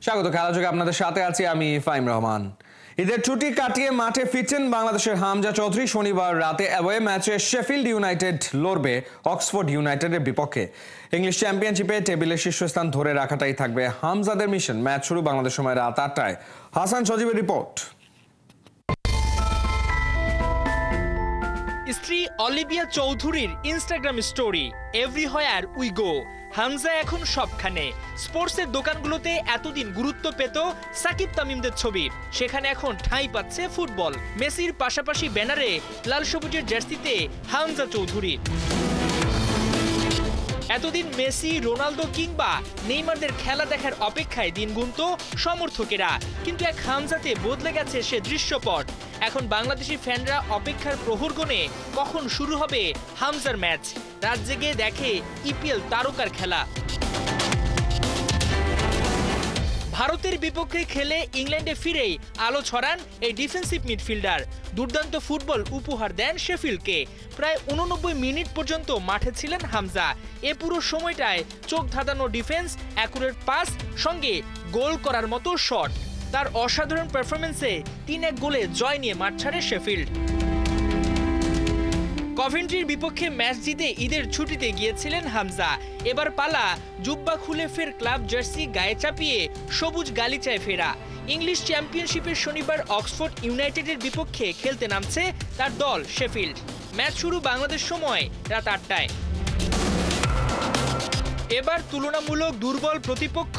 স্বাগত খেলাযোগে আপনাদের সাথে আছি আমি ফাইম রহমান। ঈদের ছুটি কাটিয়ে মাঠে ফিরছেন বাংলাদেশের হামজা চৌধুরী। শনিবার রাতে অ্যাওয়ে ম্যাচে শেফিল্ড ইউনাইটেড লড়বে অক্সফোর্ড ইউনাইটেডের বিপক্ষে। ইংলিশ চ্যাম্পিয়নশিপে টেবিলের শীর্ষস্থান ধরে রাখাটাই থাকবে হামজাদের মিশন। ম্যাচ শুরু বাংলাদেশ সময় রাত ৮টায়। হাসান সজীবের রিপোর্ট। স্ত্রী অলিভিয়া চৌধুরীর Instagram story, everywhere we go. Hamza এখন সবখানে। স্পোর্টসের দোকানগুলোতে এতদিন গুরুত্ব পেত সাকিব তামিমদের ছবি, সেখানে এখন ঠাঁই পাচ্ছে ফুটবল। মেসির পাশাপাশি ব্যানারে লাল সবুজের জার্সিতে হামজা চৌধুরী। এতদিন মেসি, রোনালদো কিংবা নেইমারদের খেলা দেখার অপেক্ষায় দিন গুনত সমর্থকেরা, কিন্তু এক হামজাতে বদলে গেছে সে দৃশ্যপট। এখন বাংলাদেশি ফ্যানরা অপেক্ষার প্রহর গুনে কখন শুরু হবে হামজার ম্যাচ। রাত জেগে দেখে ইপিএল তারকার খেলা। ভারতের বিপক্ষে খেলে ইংল্যান্ডে ফিরেই আলো ছড়ান এই ডিফেন্সিভ মিডফিল্ডার। দুর্দান্ত ফুটবল উপহার দেন শেফিল্ডকে। প্রায় ৮৯ মিনিট পর্যন্ত মাঠে ছিলেন হামজা। এ পুরো সময়টায় চোখ ধাঁধানো ডিফেন্স, অ্যাকুরেট পাস, সঙ্গে গোল করার মতো শট। তার অসাধারণ পারফরমেন্সে ৩-১ গোলে জয় নিয়ে মাঠ ছাড়ে শেফিল্ড। কভেন্ট্রির বিপক্ষে ম্যাচ জিতে ঈদের ছুটিতে গিয়েছিলেন হামজা। এবার পালা জুব্বা খুলে ফের ক্লাব জার্সি গায়ে চাপিয়ে সবুজ গালিচায় ফেরা। ইংলিশ চ্যাম্পিয়নশিপের শনিবার অক্সফোর্ড ইউনাইটেডের বিপক্ষে খেলতে নামছে তার দল শেফিল্ড। ম্যাচ শুরু বাংলাদেশ সময় রাত ৮টায়। এবার তুলনামূলক দুর্বল প্রতিপক্ষ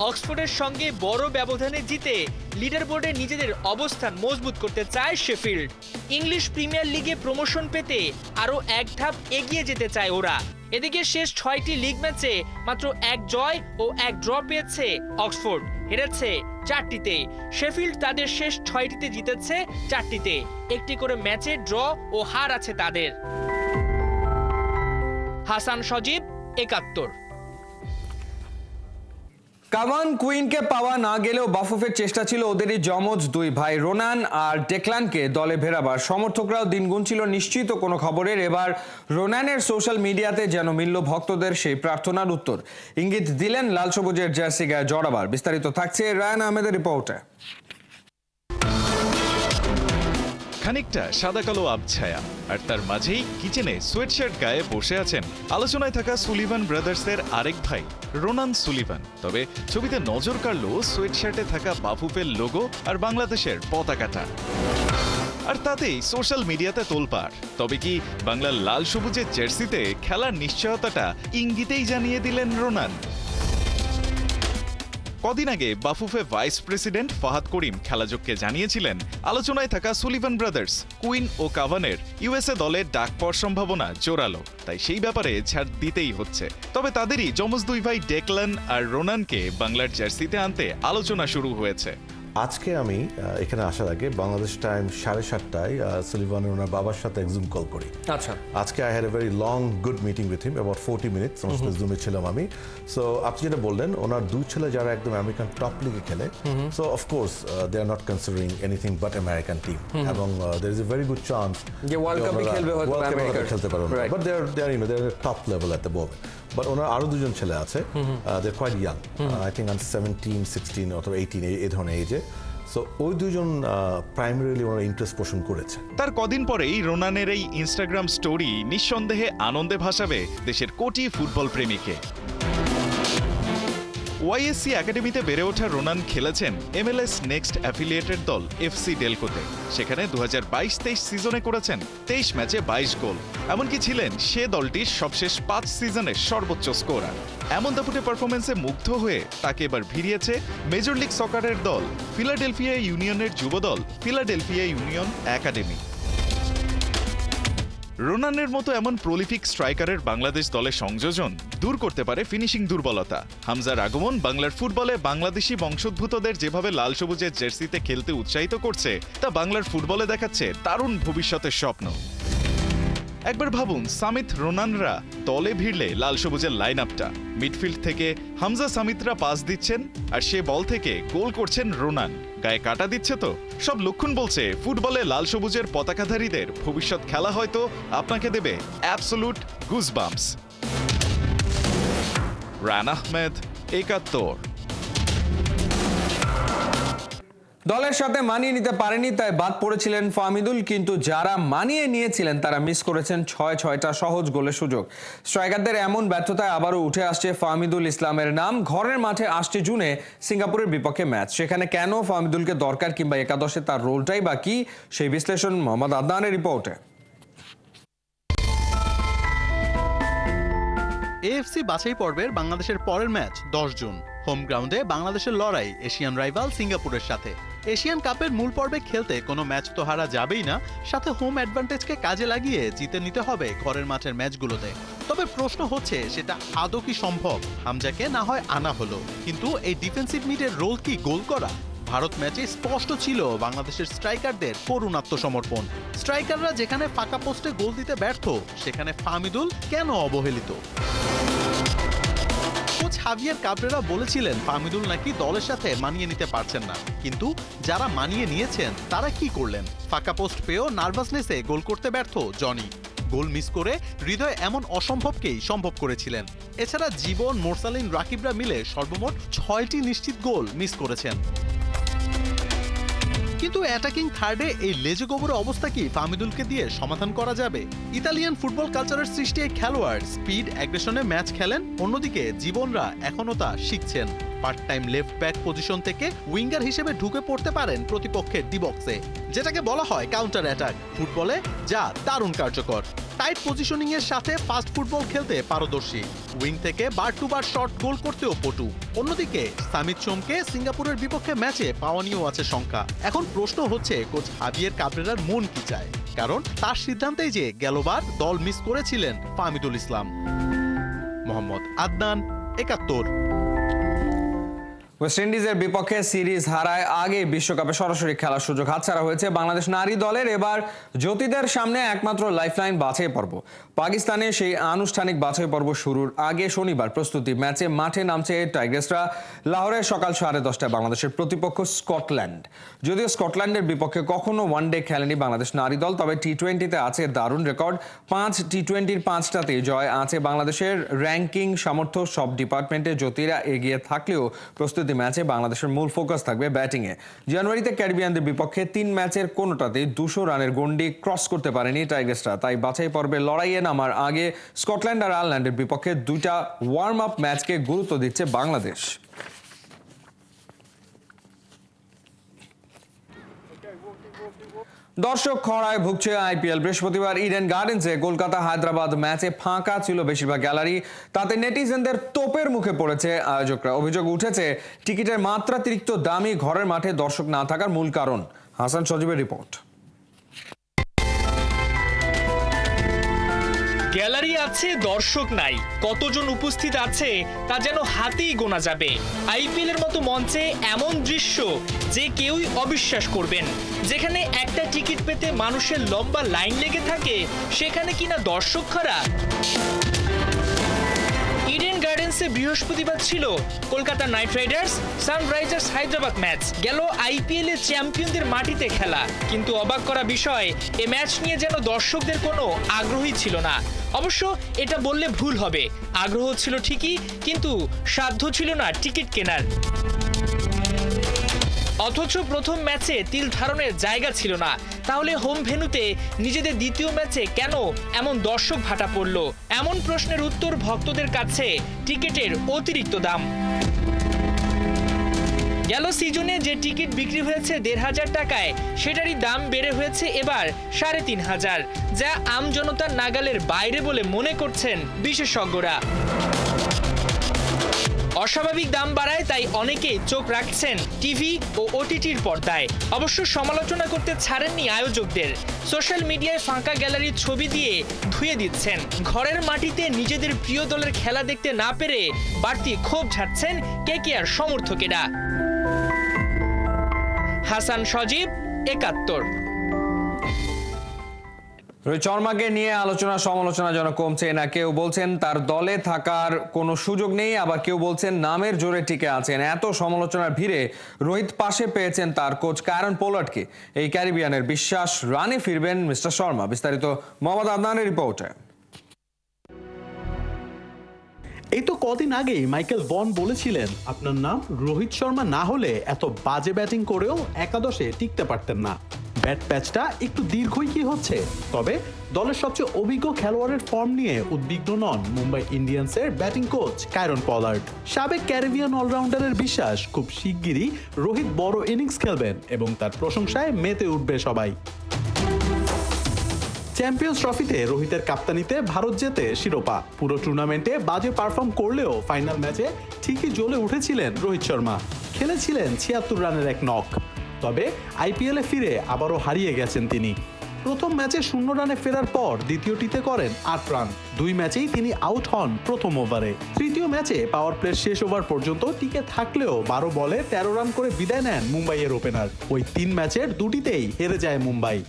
অক্সফোর্ডের সঙ্গে বড় ব্যবধানে জিতে লিডার বোর্ডে নিজেদের অবস্থান মজবুত করতে চায় শেফিল্ড। ইংলিশ প্রিমিয়ার লিগে প্রমোশন পেতে আরও এক ধাপ এগিয়ে যেতে চায় ওরা। এদিকে শেষ ৬টি লিগ ম্যাচে মাত্র ১ জয় ও ১ ড্র পেয়েছে অক্সফোর্ড, হেরেছে ৪টিতে। শেফিল্ড তাদের শেষ ৬টিতে জিতেছে ৪টিতে। একটি করে ম্যাচে ড্র ও হার আছে তাদের। হাসান সজীব, ৭১। কাভান কুইনকে পাওয়া না গেলেও বাফুফের চেষ্টা ছিল ওদেরই যমজ দুই ভাই রোনান আর ডেকলানকে দলে ফেরাবার। সমর্থকরাও দিন গুনছিল নিশ্চিত কোনো খবরের। এবার রোনানের সোশ্যাল মিডিয়াতে যেন মিলল ভক্তদের সেই প্রার্থনার উত্তর। ইঙ্গিত দিলেন লাল সবুজের জার্সি গায়ে জড়াবার। বিস্তারিত থাকছে রায়ান আহমেদের রিপোর্টে। খানিকটা সাদা কালো আবছায়া, আর তার মাঝেই কিচেনে সোয়েটশার্ট গায়ে বসে আছেন আলোচনায় থাকা সুলিভান ব্রাদার্সের আরেক ভাই রোনান সুলিভান। তবে ছবিতে নজর কাড়ল সোয়েটশার্টে থাকা বাফুফের লোগো আর বাংলাদেশের পতাকাটা, আর তাতেই সোশ্যাল মিডিয়াতে তোলপাড়। তবে কি বাংলার লাল সবুজের জার্সিতে খেলার নিশ্চয়তাটা ইঙ্গিতেই জানিয়ে দিলেন রোনান? কদিন আগে বাফুফে ভাইস প্রেসিডেন্ট ফাহাদ করিম খেলাযোগকে জানিয়েছিলেন আলোচনায় থাকা সুলিভান ব্রাদার্স, কুইন ও কাভানের ইউএসএ দলে ডাক পাওয়ার সম্ভাবনা জোরালো, তাই সেই ব্যাপারে ছাড় দিতেই হচ্ছে। তবে তাদেরই যমজ দুই ভাই ডেকলান আর রোনানকে বাংলার জার্সিতে আনতে আলোচনা শুরু হয়েছে। আজকে আমি এখানে আসার আগে বাংলাদেশ টাইম 7:30টায় সুলিভানের ওনার বাবার সাথে এক জুম কল করি। আচ্ছা, আজকে I had a very long good meeting with him, about 40 minutes জুমে ছিলাম আমি। সো আপনি যেটা বললেন, ওনার দুই ছেলে যারা একদম আমেরিকান টপ লিগে খেলে, so of course they are not considering anything but American team, এবং there is a very good chance যে ওয়ার্ল্ড কাপে খেলবে, হয়তো আমেরিকা খেলতে পারবে, but they are top level at the moment. But ওনার আরো দুজন ছেলে আছে, they are quite young, I think 17, 16 অথবা 18 এই ধরনের এজে। সো ওই দুজন প্রাইমারিলি ওনার ইন্টারেস্ট পোষণ করেছে। তার কদিন পরেই রোনানের এই ইনস্টাগ্রাম স্টোরি নিঃসন্দেহে আনন্দে ভাসাবে দেশের কোটি ফুটবল প্রেমীকে। ওয়াইএসসি একাডেমিতে বেড়ে ওঠা রোনান খেলেছেন MLS নেক্সট অ্যাফিলিয়েটেড দল এফসি ডেলকোতে। সেখানে 2022-23 সিজনে করেছেন 23 ম্যাচে 22 গোল। এমনকি ছিলেন সে দলটির সবশেষ 5 সিজনের সর্বোচ্চ স্কোরার। এমন দাপুটে পারফরমেন্সে মুগ্ধ হয়ে তাকে এবার ভিড়িয়েছে মেজর লিগ সকারের দল ফিলাডেলফিয়া ইউনিয়নের যুবদল ফিলাডেলফিয়া ইউনিয়ন একাডেমি। রোনানের মতো এমন প্রলিফিক স্ট্রাইকারের বাংলাদেশ দলে সংযোজন দূর করতে পারে ফিনিশিং দুর্বলতা। হামজার আগমন বাংলার ফুটবলে বাংলাদেশি বংশোদ্ভূতদের যেভাবে লাল সবুজের জার্সিতে খেলতে উৎসাহিত করছে, তা বাংলার ফুটবলে দেখাচ্ছে দারুণ ভবিষ্যতের স্বপ্ন। একবার ভাবুন, সামিত রোনানরা দলে ভিড়লে লাল সবুজের লাইন আপটা। মিডফিল্ড থেকে হামজা সামিতরা পাস দিচ্ছেন, আর সে বল থেকে গোল করছেন রোনান। গায়ে কাটা দিচ্ছে তো? সব লক্ষণ বলছে ফুটবলে লাল সবুজের পতাকাধারীদের ভবিষ্যৎ খেলা হয়তো আপনাকে দেবে অ্যাবসোলুট গুজবাম্পস। রায়ান আহমেদ, ৭১। দলের সাথে মানিয়ে নিতে পারেনি, তাই বাদ পড়েছিলেন ফাহমিদুল। কিন্তু যারা মানিয়ে নিয়েছিলেন তারা মিস করেছেন ছয়টা সহজ গোলের সুযোগ। স্ট্রাইকারদের এমন ব্যর্থতায় আবারও উঠে আসছে ফাহমিদুল ইসলামের নাম। ঘরের মাঠে আসছে জুনে সিঙ্গাপুরের বিপক্ষে ম্যাচ। সেখানে কেন ফাহমিদুলকে দরকার, কিংবা একাদশে তার রোলটাই বা কি, সেই বিশ্লেষণ মোহাম্মদ আদনানের রিপোর্টে। এএফসি বাছাই পর্বের বাংলাদেশের পরের ম্যাচ 10 জুন। হোম গ্রাউন্ডে বাংলাদেশের লড়াই এশিয়ান রাইভাল সিঙ্গাপুরের সাথে। এশিয়ান কাপের মূল পর্বে খেলতে কোনো ম্যাচ তো হারা যাবেই না, সাথে হোম অ্যাডভান্টেজকে কাজে লাগিয়ে জিতে নিতে হবে ঘরের মাঠের ম্যাচগুলোতে। তবে প্রশ্ন হচ্ছে, সেটা আদৌ কি সম্ভব? হামজাকে না হয় আনা হলো, কিন্তু এই ডিফেন্সিভ মিডের রোল কি গোল করা? ভারত ম্যাচে স্পষ্ট ছিল বাংলাদেশের স্ট্রাইকারদের করুণ আত্মসমর্পণ। স্ট্রাইকাররা যেখানে ফাঁকা পোস্টে গোল দিতে ব্যর্থ, সেখানে ফাহমিদুল কেন অবহেলিত? কোচ হাভিয়ার কাবরেরা বলেছিলেন ফাহমিদুল নাকি দলের সাথে মানিয়ে নিতে পারছেন না, কিন্তু যারা মানিয়ে নিয়েছেন তারা কি করলেন? ফাঁকা পোস্ট পেয়েও নার্ভাসনেসে গোল করতে ব্যর্থ জনি। গোল মিস করে হৃদয় এমন অসম্ভবকেই সম্ভব করেছিলেন। এছাড়া জীবন, মোরসালিন, রাকিবরা মিলে সর্বমোট 6টি নিশ্চিত গোল মিস করেছেন। কিন্তু অ্যাটাকিং থার্ডে এই লেজে গোবরে অবস্থা কি ফাহমিদুলকে দিয়ে সমাধান করা যাবে? ইতালিয়ান ফুটবল কালচারের সৃষ্টি এই খেলোয়াড় স্পিড অ্যাগ্রেশনে ম্যাচ খেলেন, অন্যদিকে জীবনরা এখনও তা শিখছেন। Part time left back position থেকে উইঙ্গার হিসেবে ঢুকে পড়তে পারেন প্রতিপক্ষের ডি বক্সে, যেটাকে বলা হয় কাউন্টার অ্যাটাক ফুটবলে, যা দারুণ কার্যকর। টাইট পজিশনিং এর সাথে ফাস্ট ফুটবল খেলতে পারদর্শী, উইং থেকে বার টু বার শট গোল করতেও পটু। অন্যদিকে সামিত সোমকে সিঙ্গাপুরের বিপক্ষে ম্যাচে পাওয়া নিয়েও আছে শঙ্কা। এখন প্রশ্ন হচ্ছে, কোচ হাভিয়ার কাবরেরার মন কি চায়? কারণ তার সিদ্ধান্তেই যে গেলবার দল মিস করেছিলেন ফাহমিদুল ইসলাম। মোহাম্মদ আদনান, ৭১। ওয়েস্ট ইন্ডিজের বিপক্ষে সিরিজ হারায় আগে বিশ্বকাপে সরাসরি খেলার সুযোগ হাতছাড়া হয়েছে বাংলাদেশ নারী দলের। এবার জ্যোতিদের সামনে একমাত্র লাইফলাইন বাছাই পর্ব। পাকিস্তানে সেই আনুষ্ঠানিক বাছাই পর্ব শুরুর আগে শনিবার প্রস্তুতি ম্যাচে মাঠে নামছে টাইগ্রেসরা। লাহোরে সকাল 10:30টায় বাংলাদেশের প্রতিপক্ষ স্কটল্যান্ড। যদিও স্কটল্যান্ডের বিপক্ষে কখনো ওয়ানডে খেলেনি বাংলাদেশ নারী দল, তবে টি-20তে আছে দারুণ রেকর্ড। 5 টি-20-র 5টাতেই জয় আছে বাংলাদেশের। র্যাঙ্কিং, সামর্থ্য সব ডিপার্টমেন্টে জ্যোতিরা এগিয়ে থাকলেও প্রস্তুতি ম্যাচে বাংলাদেশের মূল ফোকাস থাকবে ব্যাটিংয়ে। জানুয়ারিতে ক্যারিবিয়ানদের বিপক্ষে 3 ম্যাচের কোনোটাতেই 200 রানের গন্ডি ক্রস করতে পারেনি টাইগ্রেসরা। তাই বাছাই পর্বে লড়াইয়ে নামার আগে স্কটল্যান্ড আর আয়ারল্যান্ডের বিপক্ষে 2টা ওয়ার্ম আপ ম্যাচকে গুরুত্ব দিচ্ছে বাংলাদেশ। দর্শক খরায় ভুগছে আইপিএল। বৃহস্পতিবার ইডেন গার্ডেন্সে কলকাতা হায়দ্রাবাদ ম্যাচে ফাঁকা ছিল বেশিরভাগ গ্যালারি। তাতে নেটিজেনদের তোপের মুখে পড়েছে আয়োজকরা। অভিযোগ উঠেছে টিকিটের মাত্রাতিরিক্ত দামি ঘরের মাঠে দর্শক না থাকার মূল কারণ। হাসান সজীবের রিপোর্ট। গ্যালারি আছে, দর্শক নাই। কতজন উপস্থিত আছে তা যেন হাতেই গোনা যাবে। আইপিএল এর মতো মঞ্চে এমন দৃশ্য যে কেউই অবিশ্বাস করবেন। যেখানে একটা টিকিট পেতে মানুষের লম্বা লাইন লেগে থাকে, সেখানে কিনা দর্শক খাড়া। ইডেন গার্ডেন্সে বৃহস্পতিবার ছিল Kolkata night Riders Sunrisers Hyderabad match. গেল আইপিএল এর চ্যাম্পিয়নদের মাটিতে খেলা, কিন্তু অবাক করা বিষয়, এ ম্যাচ নিয়ে যেন দর্শকদের কোনো আগ্রহই ছিল না। অবশ্য এটা বললে ভুল হবে, আগ্রহ ছিল ঠিকই, কিন্তু সাধ্য ছিল না টিকিট কেনার। অথচ প্রথম ম্যাচে তিল ধারণের জায়গা ছিল না। তাহলে হোম ভেন্যুতে নিজেদের দ্বিতীয় ম্যাচে কেন এমন দর্শক ভাটা পড়ল? এমন প্রশ্নের উত্তর ভক্তদের কাছে টিকিটের অতিরিক্ত দাম। গেল সিজনে যে টিকিট বিক্রি হয়েছে 1,500 টাকায়, সেটারই দাম বেড়ে হয়েছে এবার 3,500, যা আম জনতার নাগালের বাইরে বলে মনে করছেন বিশেষজ্ঞরা। অস্বাভাবিক দাম বাড়ায় তাই অনেকেই চোখ রাখছেন টিভি ও ওটিটির পর্দায়। অবশ্য সমালোচনা করতে ছাড়েননি আয়োজকদের। সোশ্যাল মিডিয়ায় ফাঁকা গ্যালারির ছবি দিয়ে ধুয়ে দিচ্ছেন। ঘরের মাটিতে নিজেদের প্রিয় দলের খেলা দেখতে না পেরে বাড়তি ক্ষোভ ঝাড়ছেন কেকেআর সমর্থকেরা। হাসান সজীব, ৭১। রোহিত শর্মাকে নিয়ে আলোচনা সমালোচনা যেন কমছে না। কেউ বলছেন তার দলে থাকার কোনো সুযোগ নেই, আবার কেউ বলছেন নামের জোরে টিকে আছেন। এত সমালোচনার ভিড়ে রোহিত পাশে পেয়েছেন তার কোচ কায়রন পোলার্ডকে। এই ক্যারিবিয়ানের বিশ্বাস, রানে ফিরবেন মিস্টার শর্মা। বিস্তারিত মোহাম্মদ আদনানের রিপোর্টে। এই তো কদিন আগেই মাইকেল ভন বলেছিলেন আপনার নাম রোহিত শর্মা না হলে এত বাজে ব্যাটিং করেও একাদশে টিকতে পারতেন না। ব্যাট প্যাচটা একটু দীর্ঘই কি হচ্ছে, তবে দলের সবচেয়ে অভিজ্ঞ খেলোয়াড়ের ফর্ম নিয়ে উদ্বিগ্ন নন মুম্বাই ইন্ডিয়ান্সের ব্যাটিং কোচ কায়রন পলার্ড। সাবেক ক্যারিবিয়ান অলরাউন্ডারের বিশ্বাস খুব শিগগিরই রোহিত বড় ইনিংস খেলবেন এবং তার প্রশংসায় মেতে উঠবে সবাই। চ্যাম্পিয়ন্স ট্রফিতে রোহিতের কাপ্তানিতে ভারত জেতে শিরোপা। পুরো টুর্নামেন্টে বাজে পারফর্ম করলেও ফাইনাল ম্যাচে ঠিকই জ্বলে উঠেছিলেন রোহিত শর্মা। খেলেছিলেন 76 রানের এক নক। তবে আইপিএলে ফিরে আবারও হারিয়ে গেছেন তিনি। প্রথম ম্যাচে 0 রানে ফেরার পর দ্বিতীয়টিতে করেন 8 রান। 2 ম্যাচেই তিনি আউট হন প্রথম ওভারে। তৃতীয় ম্যাচে পাওয়ার প্লের শেষ ওভার পর্যন্ত টিকে থাকলেও 12 বলে 13 রান করে বিদায় নেন মুম্বাইয়ের ওপেনার। ওই 3 ম্যাচের দুটিতেই হেরে যায় মুম্বাই।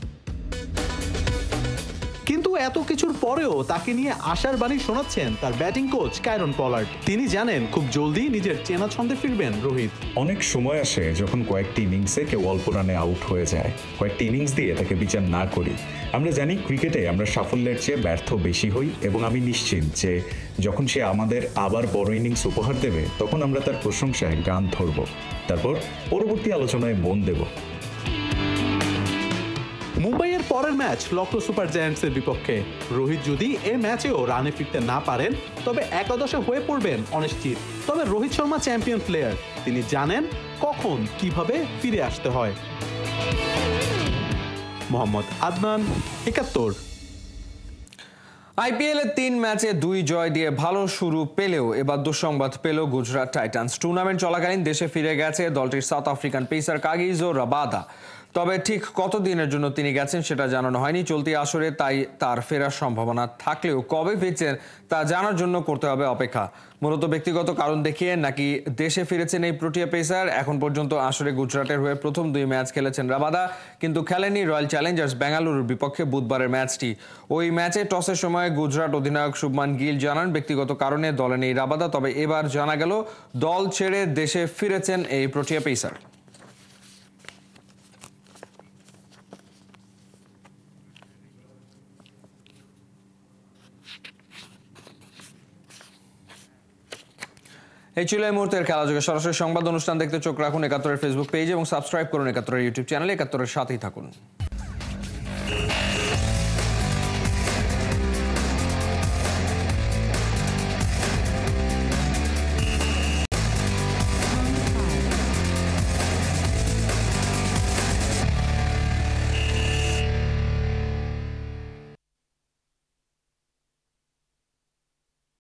কিন্তু এত কিছুর পরেও তাকে নিয়ে আশার বাণী শোনাচ্ছেন তার ব্যাটিং কোচ কায়রন পলার্ড। তিনি জানেন খুব জলদি নিজের চেনা ছন্দে ফিরবেন রোহিত। অনেক সময় আসে যখন কয়েকটি ইনিংসে কেউ অল্প রানে আউট হয়ে যায়, কয়েকটি ইনিংস দিয়ে তাকে বিচার না করি। আমরা জানি ক্রিকেটে আমরা সাফল্যের চেয়ে ব্যর্থ বেশি হই এবং আমি নিশ্চিত যে যখন সে আমাদের আবার বড় ইনিংস উপহার দেবে তখন আমরা তার প্রশংসায় গান ধরব, তারপর পরবর্তী আলোচনায় মন দেব। মুম্বাইয়ের পরের ম্যাচ লখনৌ সুপার জায়ান্টসের বিপক্ষে। রোহিত যদি এই ম্যাচেও রানে ফিরতে না পারেন তবে একাদশে হয়ে পড়বেন অনিশ্চিত। তবে রোহিত শর্মা চ্যাম্পিয়ন প্লেয়ার, তিনি জানেন কখন কিভাবে ফিরে আসতে হয়। মোহাম্মদ আদনান, 71। আইপিএলে 3 ম্যাচে 2 জয় দিয়ে ভালো শুরু পেলেও এবার দুঃসংবাদ পেল গুজরাট টাইটান্স। টুর্নামেন্ট চলাকালীন দেশে ফিরে গেছে দলটির সাউথ আফ্রিকান পেসার কাগিজো রাবাদা। তবে ঠিক কতদিনের জন্য তিনি গেছেন সেটা জানানো হয়নি চলতি আসরে, তাই তার ফেরার সম্ভাবনা থাকলেও কবে ফিরছেন তা জানার জন্য করতে হবে অপেক্ষা। মূলত ব্যক্তিগত কারণ দেখিয়ে নাকি দেশে ফিরেছেন এই প্রোটিয়া পেসার। এখন পর্যন্ত আসরে গুজরাটের হয়ে প্রথম 2 ম্যাচ খেলেছেন রাবাদা, কিন্তু খেলেনি রয়্যাল চ্যালেঞ্জার্স বেঙ্গালুরুর বিপক্ষে বুধবারের ম্যাচটি। ওই ম্যাচে টসের সময় গুজরাট অধিনায়ক শুভমান গিল জানান ব্যক্তিগত কারণে দলে নেই রাবাদা। তবে এবার জানা গেল দল ছেড়ে দেশে ফিরেছেন এই প্রোটিয়া পেসার। এই ছিল এই মুহূর্তের খেলাযোগে। সরাসরি সংবাদ অনুষ্ঠান দেখতে চোখ রাখুন 71-এর ফেসবুক পেজ এবং সাবস্ক্রাইব করুন 71-এর ইউটিউব চ্যানেলে। 71-এর সাথেই থাকুন।